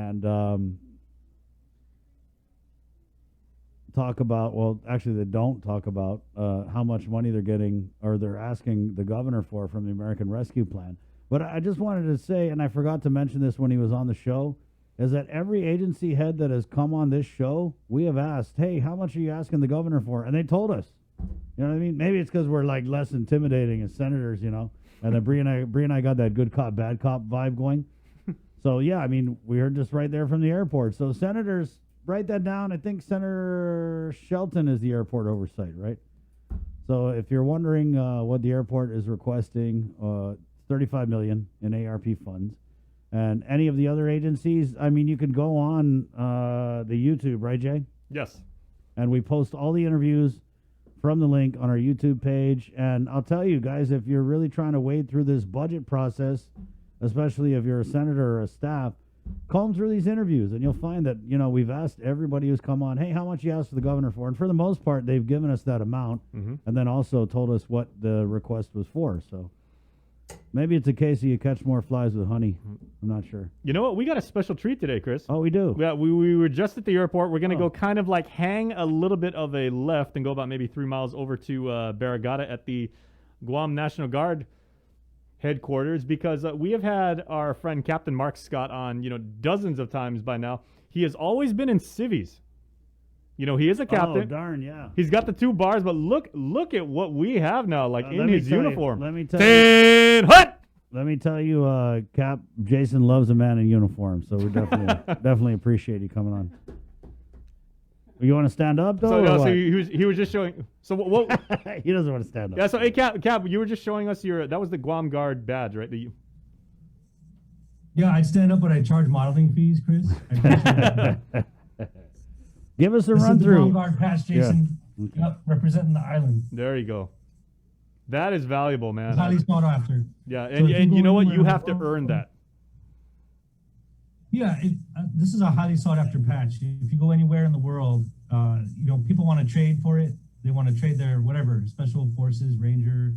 and talk about, well, actually they don't talk about how much money they're getting or they're asking the governor for from the American Rescue Plan. But I just wanted to say, and I forgot to mention this when he was on the show, is that every agency head that has come on this show, we have asked, hey, how much are you asking the governor for? And they told us. You know what I mean? Maybe it's because we're like less intimidating as senators, you know. And then Bree and I got that good cop, bad cop vibe going. So, yeah, I mean, we heard this right there from the airport. So, senators, write that down. I think Senator Shelton is the airport oversight, right? So, if you're wondering what the airport is requesting, $35 million in ARP funds. And any of the other agencies, I mean, you can go on the YouTube, right, Jay? Yes. And we post all the interviews from the link on our YouTube page. And I'll tell you guys, if you're really trying to wade through this budget process, especially if you're a senator or a staff, comb through these interviews and you'll find that, you know, we've asked everybody who's come on, hey, how much you asked for the governor for? And for the most part, they've given us that amount and then also told us what the request was for. So maybe it's a case of you catch more flies with honey. I'm not sure. You know what? We got a special treat today, Chris. Oh, we do? Yeah, we were just at the airport. We're going to go kind of like hang a little bit of a left and go about maybe 3 miles over to Barragata at the Guam National Guard headquarters because we have had our friend Captain Mark Scott on, you know, dozens of times by now. He has always been in civvies. You know, he is a captain. Oh, darn, yeah. He's got the 2 bars, but look at what we have now, like in his uniform. Let me tell you. Let me tell you, Cap, Jason loves a man in uniform, so we definitely appreciate you coming on. You want to stand up, though? So he was just showing. So what? He doesn't want to stand up. Yeah. So hey, Cap, you were just showing us that was the Guam Guard badge, right? Yeah, I'd stand up, but I charge modeling fees, Chris. Give us a run run through. Guam Guard patch, Jason. Yeah. Okay. Yep, representing the island. There you go. That is valuable, man. It's highly sought after. Yeah, and you know what? You have to earn that. Yeah, this is a highly sought after patch. If you go anywhere in the world, you know, people want to trade for it. They want to trade their whatever, special forces, ranger,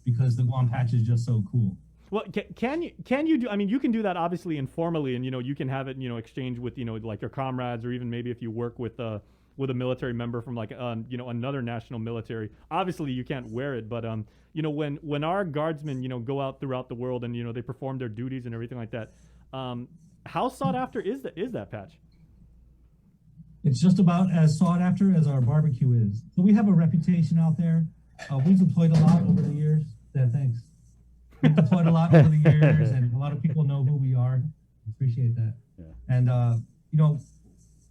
because the Guam patch is just so cool. Well, can you do? I mean, you can do that obviously informally, and you know, you can have it, you know, exchange with, you know, like your comrades, or even maybe if you work with a military member from like you know, another national military. Obviously, you can't wear it, but you know, when our guardsmen, you know, go out throughout the world and, you know, they perform their duties and everything like that, how sought after is that patch? It's just about as sought after as our barbecue is. So we have a reputation out there. We've deployed a lot over the years. Yeah, thanks. We've deployed a lot over the years, and a lot of people know who we are. Appreciate that. Yeah. And you know,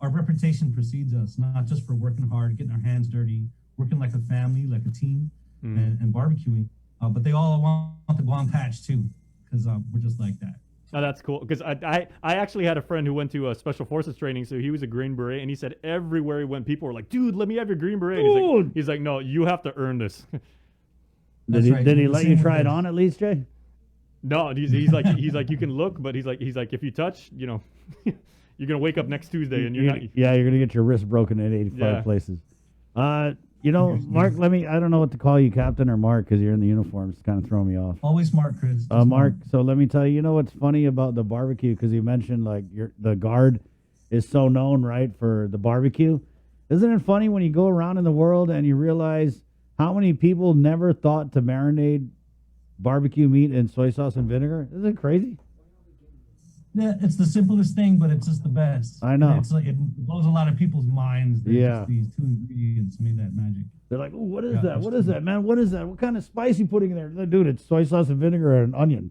our reputation precedes us, not just for working hard, getting our hands dirty, working like a family, like a team, and barbecuing. But they all want the Guam patch too, because we're just like that. Oh, that's cool. Because I actually had a friend who went to a special forces training, so he was a Green Beret, and he said everywhere he went, people were like, "Dude, let me have your Green Beret." He's like, "No, you have to earn this." Did he let you try it on at least, Jay? No, he's like you can look, but he's like if you touch, you know, you're gonna wake up next Tuesday and you're gonna get your wrist broken in 85 places. You know, Mark, I don't know what to call you, Captain or Mark, because you're in the uniform. It's kind of throwing me off. Always Mark, Chris. Mark, so let me tell you, you know what's funny about the barbecue, because you mentioned like the Guard is so known, right, for the barbecue. Isn't it funny when you go around in the world and you realize how many people never thought to marinate barbecue meat in soy sauce and vinegar? Isn't it crazy? Yeah, it's the simplest thing, but it's just the best. I know. It's like it blows a lot of people's minds. Yeah. These 2 ingredients made that magic. They're like, "Oh, what is that? What is that, man? What is that? What kind of spice you putting in there?" Dude, it's soy sauce and vinegar and onion.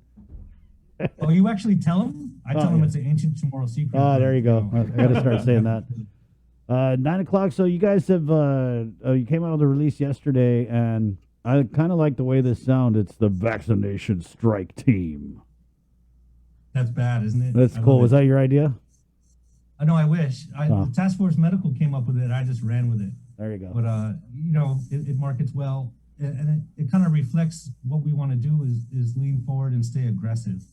Oh, you actually tell them? I tell them it's an ancient tomorrow secret. Oh, there you go. I got to start saying that. 9 o'clock. So you guys have you came out with a release yesterday, and I kind of like the way this sounds. It's the Vaccination Strike Team. That's bad, isn't it? That's cool. Was that your idea? I know. I wish. The Task Force Medical came up with it. I just ran with it. There you go. But you know, it markets well, and it kind of reflects what we want to do is lean forward and stay aggressive.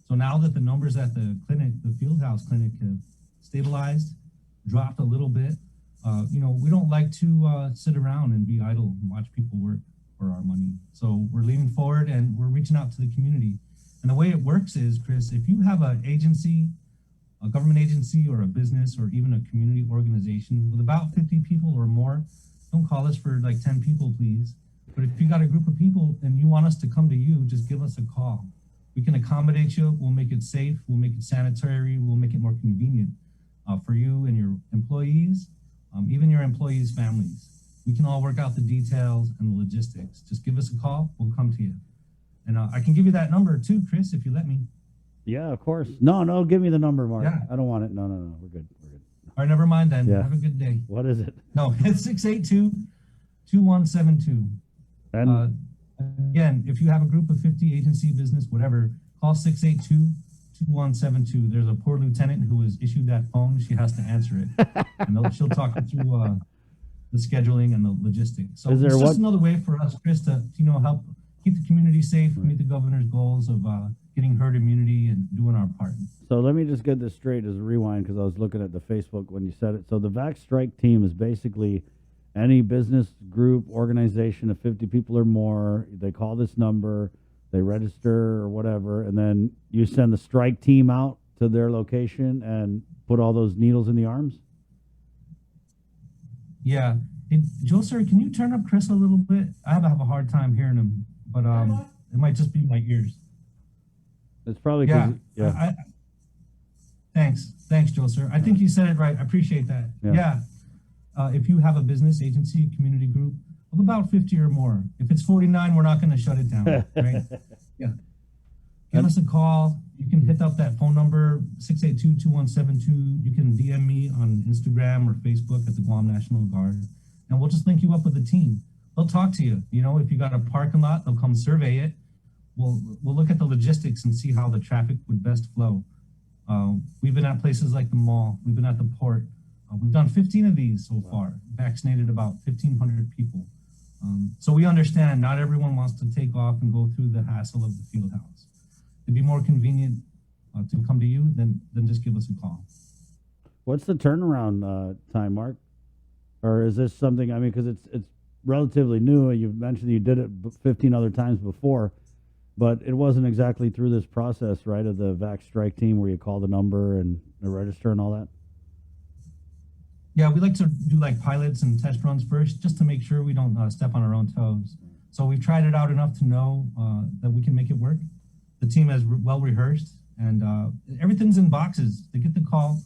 So now that the numbers at the clinic, the field house clinic, have stabilized, dropped a little bit, you know, we don't like to sit around and be idle and watch people work for our money. So we're leaning forward and we're reaching out to the community. And the way it works is, Chris, if you have an agency a government agency or a business or even a community organization with about 50 people or more, don't call us for like 10 people, please. But if you got a group of people and you want us to come to you, just give us a call. We can accommodate you. We'll make it safe. We'll make it sanitary. We'll make it more convenient for you and your employees, even your employees' families. We can all work out the details and the logistics. Just give us a call. We'll come to you. And I can give you that number too, Chris, if you let me. Yeah, of course. No, give me the number, Mark. Yeah. I don't want it. No, we're good. All right, never mind then. Yeah. Have a good day. What is it? No, it's 682-2172. And Again, if you have a group of 50, agency, business, whatever, call 682-2172. There's a poor lieutenant who was issued that phone. She has to answer it. And she'll talk you through the scheduling and the logistics. So Is there it's just what- another way for us, Chris, to help keep the community safe, meet the governor's goals of getting herd immunity and doing our part. so let me just get this straight as a rewind, because I was looking at the Facebook when you said it. So the Vax Strike Team is basically any business group, organization of 50 people or more. They call this number, they register or whatever, and then you send the strike team out to their location and put all those needles in the arms? Yeah. Hey, Joe, sir, can you turn up Chris a little bit? I have a hard time hearing him, but it might just be my ears. It's probably Yeah. 'cause- Thanks, Joe, sir. I think you said it right. I appreciate that. Yeah. Yeah. If you have a business, agency, community group of about 50 or more, if it's 49, we're not going to shut it down, right? Yeah. Give us a call. You can hit up that phone number, 682-2172. You can DM me on Instagram or Facebook at the Guam National Guard, and we'll just link you up with a team. They'll talk to you. You know, if you got a parking lot, they'll come survey it. We'll look at the logistics and see how the traffic would best flow. We've been at places like the mall. We've been at the port. We've done 15 of these so far, vaccinated about 1,500 people. So we understand not everyone wants to take off and go through the hassle of the field house. It'd be more convenient to come to you than just give us a call. What's the turnaround time, Mark? Or is this something, I mean, because it's relatively new. You've mentioned you did it 15 other times before, but it wasn't exactly through this process, right, of the Vax Strike Team where you call the number and the register and all that? Yeah, we like to do like pilots and test runs first, just to make sure we don't step on our own toes. So we've tried it out enough to know that we can make it work. The team has well rehearsed, and everything's in boxes. They get the call.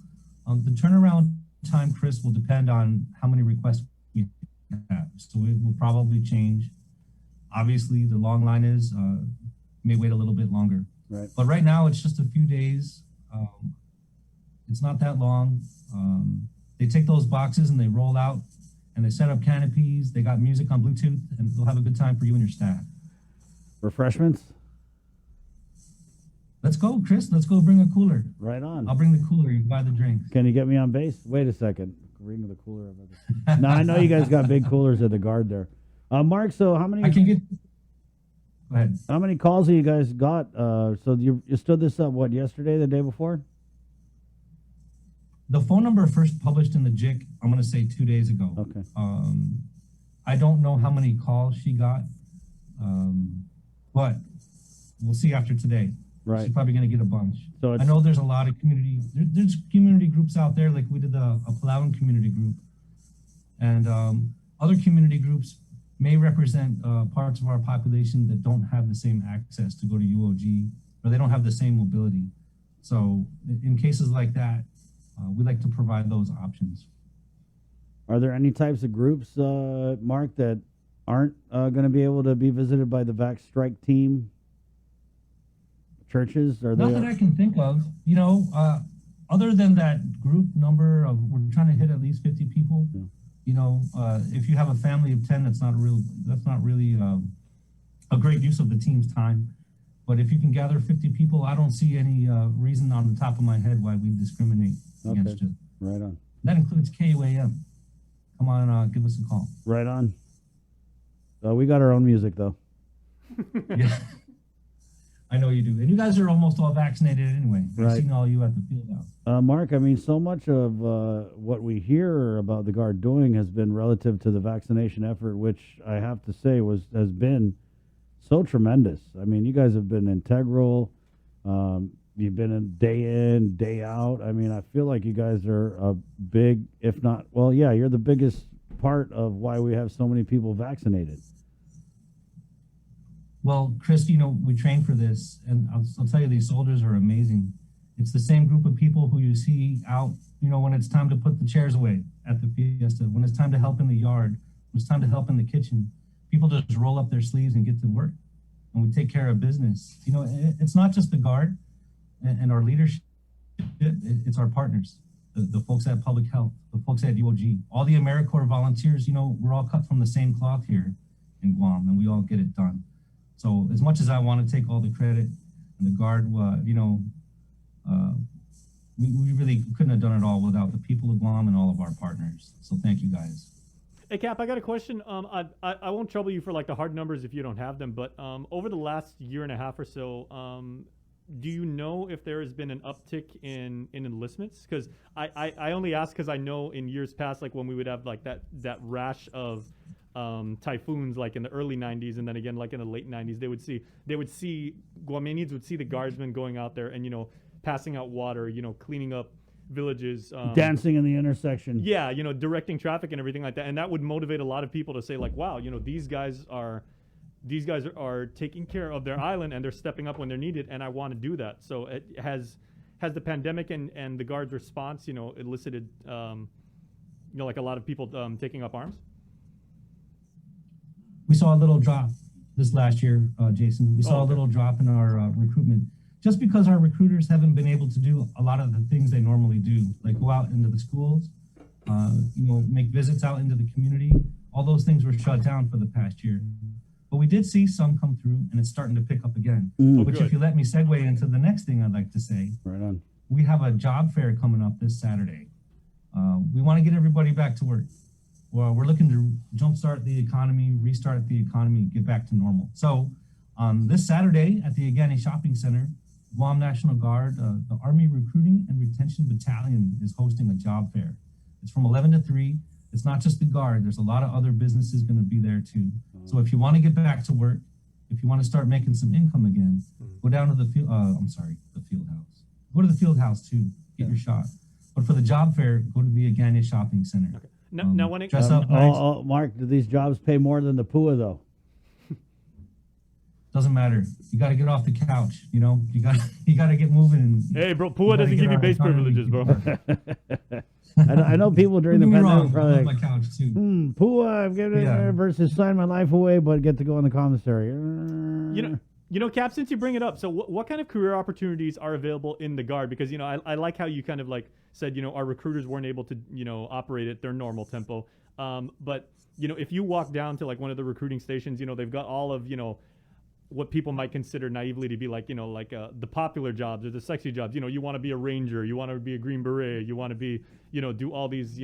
The turnaround time, Chris, will depend on how many requests we have. So it will probably change. Obviously, the long line is may wait a little bit longer. Right. But right now, it's just a few days. It's not that long. They take those boxes and they roll out and they set up canopies. They got music on Bluetooth, and they'll have a good time for you and your staff. Refreshments? Let's go, Chris. Let's go bring a cooler. Right on. I'll bring the cooler. You can buy the drinks. Can you get me on base? Wait a second. Bring the cooler over. No, I know you guys got big coolers at the Guard there. Mark, so how many? I can get. Go ahead. How many calls have you guys got? So you stood this up, what, yesterday, the day before? The phone number first published in the JIC, I'm going to say 2 days ago. Okay. I don't know how many calls she got, but we'll see after today. Right. She's probably going to get a bunch. So I know there's a lot of community, there's community groups out there, like we did a Palauan community group. And other community groups may represent parts of our population that don't have the same access to go to UOG, or they don't have the same mobility. So in cases like that, we like to provide those options. Are there any types of groups, Mark, that aren't going to be able to be visited by the Vax Strike Team? Churches? Are Not they? that I can think of, you know, other than that group number of, we're trying to hit at least 50 people. Yeah. You know, if you have a family of 10, that's not really a great use of the team's time. But if you can gather 50 people, I don't see any reason on the top of my head why we discriminate against you. Right on. That includes KUAM. Come on, give us a call. Right on. We got our own music, though. Yeah. I know you do. And you guys are almost all vaccinated anyway. I've Right. seen all you at the field house. Mark, I mean, so much of what we hear about the Guard doing has been relative to the vaccination effort, which I have to say has been so tremendous. I mean, you guys have been integral. you've been in, day out. I mean, I feel like you guys are a big, if not, well, yeah, you're the biggest part of why we have so many people vaccinated. Well, Chris, we train for this, and I'll tell you, these soldiers are amazing. It's the same group of people who you see out, when it's time to put the chairs away at the fiesta, when it's time to help in the yard, when it's time to help in the kitchen. People just roll up their sleeves and get to work, and we take care of business. It's not just the Guard and our leadership, it's our partners, the folks at Public Health, the folks at UOG, all the AmeriCorps volunteers. We're all cut from the same cloth here in Guam, and we all get it done. So as much as I want to take all the credit, and the Guard, we really couldn't have done it all without the people of Guam and all of our partners. So thank you guys. Hey Cap, I got a question. I won't trouble you for like the hard numbers if you don't have them, but over the last year and a half or so, do you know if there has been an uptick in enlistments? Because I only ask because I know in years past, like when we would have like that rash of typhoons, like in the early 90s, and then again like in the late 90s, they would see Guamanians would see the guardsmen going out there and passing out water, cleaning up villages, dancing in the intersection. Yeah, directing traffic and everything like that, and that would motivate a lot of people to say like, wow, these guys are taking care of their island and they're stepping up when they're needed, and I want to do that. So it has the pandemic and the Guard's response, elicited, like a lot of people taking up arms. We saw a little drop this last year, Jason. We saw a little drop in our recruitment, just because our recruiters haven't been able to do a lot of the things they normally do, like go out into the schools, make visits out into the community. All those things were shut down for the past year. But we did see some come through, and it's starting to pick up again. Which, if you let me segue into the next thing I'd like to say, right on. We have a job fair coming up this Saturday. We want to get everybody back to work. Well, we're looking to jumpstart the economy, restart the economy, get back to normal. So on this Saturday at the Agani Shopping Center, Guam National Guard, the Army Recruiting and Retention Battalion is hosting a job fair. It's from 11 to 3. It's not just the Guard. There's a lot of other businesses going to be there too. So if you want to get back to work, if you want to start making some income again, go down to the field house. Go to the field house too, get your shot. But for the job fair, go to the Agani Shopping Center. Okay. Now when it dress up nice. Mark, do these jobs pay more than the PUA though? Doesn't matter. You got to get off the couch. You got to get moving. Hey, bro, PUA doesn't give you base privileges, bro. I know people during the pandemic probably like, my couch too. PUA, I'm getting there versus sign my life away, but get to go in the commissary. Cap, since you bring it up, so what kind of career opportunities are available in the Guard? Because, I like how you kind of like said, our recruiters weren't able to, operate at their normal tempo. But, if you walk down to like one of the recruiting stations, they've got all of, what people might consider naively to be like, the popular jobs or the sexy jobs. You want to be a ranger, you want to be a Green Beret, you want to be, do all these,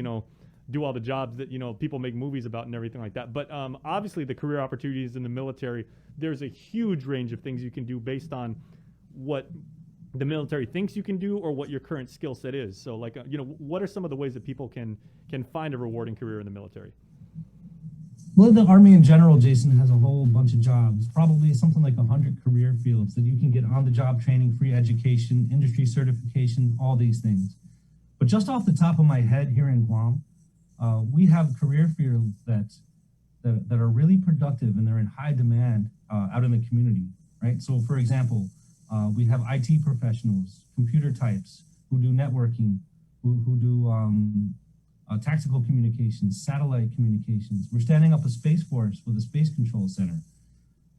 do all the jobs that, people make movies about and everything like that. But obviously the career opportunities in the military, there's a huge range of things you can do based on what the military thinks you can do or what your current skill set is. So like, what are some of the ways that people can find a rewarding career in the military? Well, the Army in general, Jason, has a whole bunch of jobs, probably something like 100 career fields that you can get on-the-job training, free education, industry certification, all these things. But just off the top of my head here in Guam, we have career fields that are really productive and they're in high demand out in the community, right? So, for example, we have IT professionals, computer types who do networking, who do tactical communications, satellite communications. We're standing up a space force with a space control center.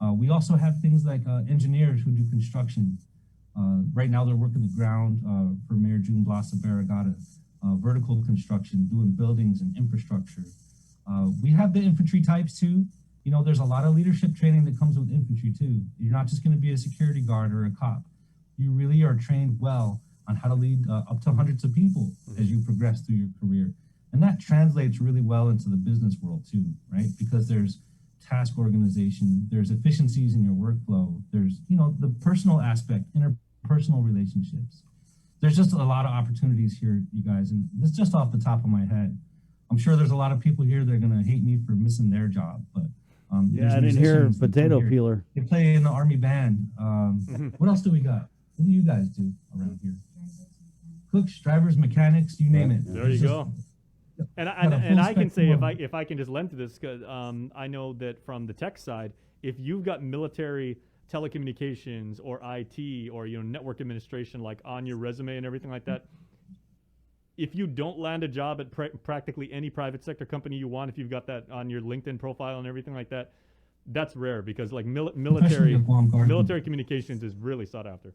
We also have things like engineers who do construction. Right now they're working the ground for Mayor June Blasa Barragata, vertical construction, doing buildings and infrastructure. We have the infantry types too. There's a lot of leadership training that comes with infantry too. You're not just gonna be a security guard or a cop. You really are trained well on how to lead up to hundreds of people as you progress through your career. And that translates really well into the business world too, right? Because there's task organization, there's efficiencies in your workflow, there's, the personal aspect, interpersonal relationships. There's just a lot of opportunities here, you guys, and this just off the top of my head. I'm sure there's a lot of people here that are gonna hate me for missing their job, but I didn't hear potato peeler. They play in the Army band. What else do we got? What do you guys do around here? Cooks, drivers, mechanics, you name it. There you It's go. just- And got a and full I can say spectrum if I can just lend to this, because I know that from the tech side, if you've got military telecommunications or IT or network administration like on your resume and everything like that, if you don't land a job at practically any private sector company you want, if you've got that on your LinkedIn profile and everything like that, that's rare because like Especially military at Guam Guard. military communications is really sought after.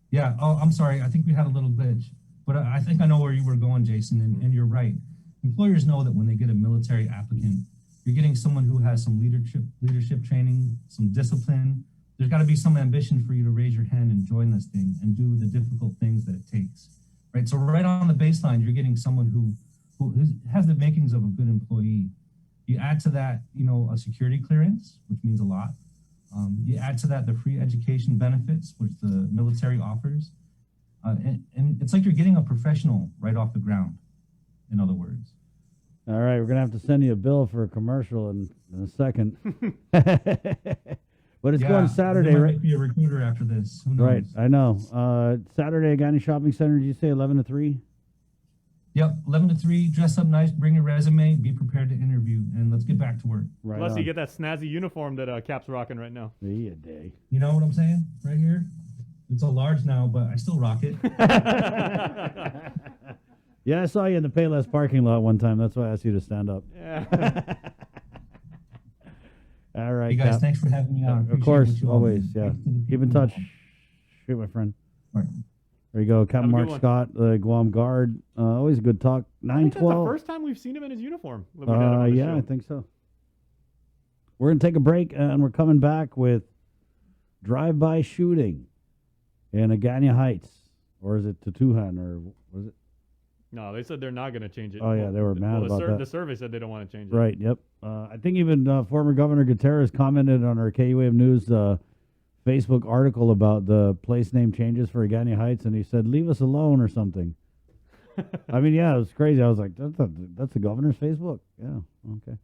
Yeah. Oh, I'm sorry. I think we had a little glitch, but I think I know where you were going, Jason, and you're right. Employers know that when they get a military applicant, you're getting someone who has some leadership training, some discipline. There's got to be some ambition for you to raise your hand and join this thing and do the difficult things that it takes, right? So right on the baseline, you're getting someone who has the makings of a good employee. You add to that, a security clearance, which means a lot. You add to that the free education benefits, which the military offers. And it's like you're getting a professional right off the ground, in other words. All right, we're going to have to send you a bill for a commercial in a second. But it's going Saturday, they might right? make me a recruiter after this. Who knows? Right, I know. Saturday at Gani Shopping Center, did you say 11 to 3? Yep, 11 to 3, dress up nice, bring your resume, be prepared to interview, and let's get back to work. Right. Plus, on. you get that snazzy uniform that Cap's rocking right now. See a day. You know what I'm saying? Right here? It's a large now, but I still rock it. Yeah, I saw you in the Payless parking lot one time. That's why I asked you to stand up. Yeah. All right, Hey guys, Cap. thanks for having me on. Of Appreciate course, what you all always, do. yeah. Thanks to the Keep in people touch. involved. Shoot, my friend. All right. There you go, Captain Have a Mark good one. Scott, the Guam Guard. Always a good talk. I think that's the 912. first time we've seen him in his uniform. that we've had him on the Yeah, show. I think so. We're going to take a break, and we're coming back with drive-by shooting in Agania Heights. Or is it Tutuhan, or was it? No, they said they're not going to change it. Oh, yeah, they were mad about that. The survey said they don't want to change it. Right, yep. I think even former Governor Gutierrez commented on our KUAM News Facebook article about the place name changes for Agania Heights, and he said, leave us alone or something. I mean, yeah, it was crazy. I was like, that's the governor's Facebook? Yeah, okay.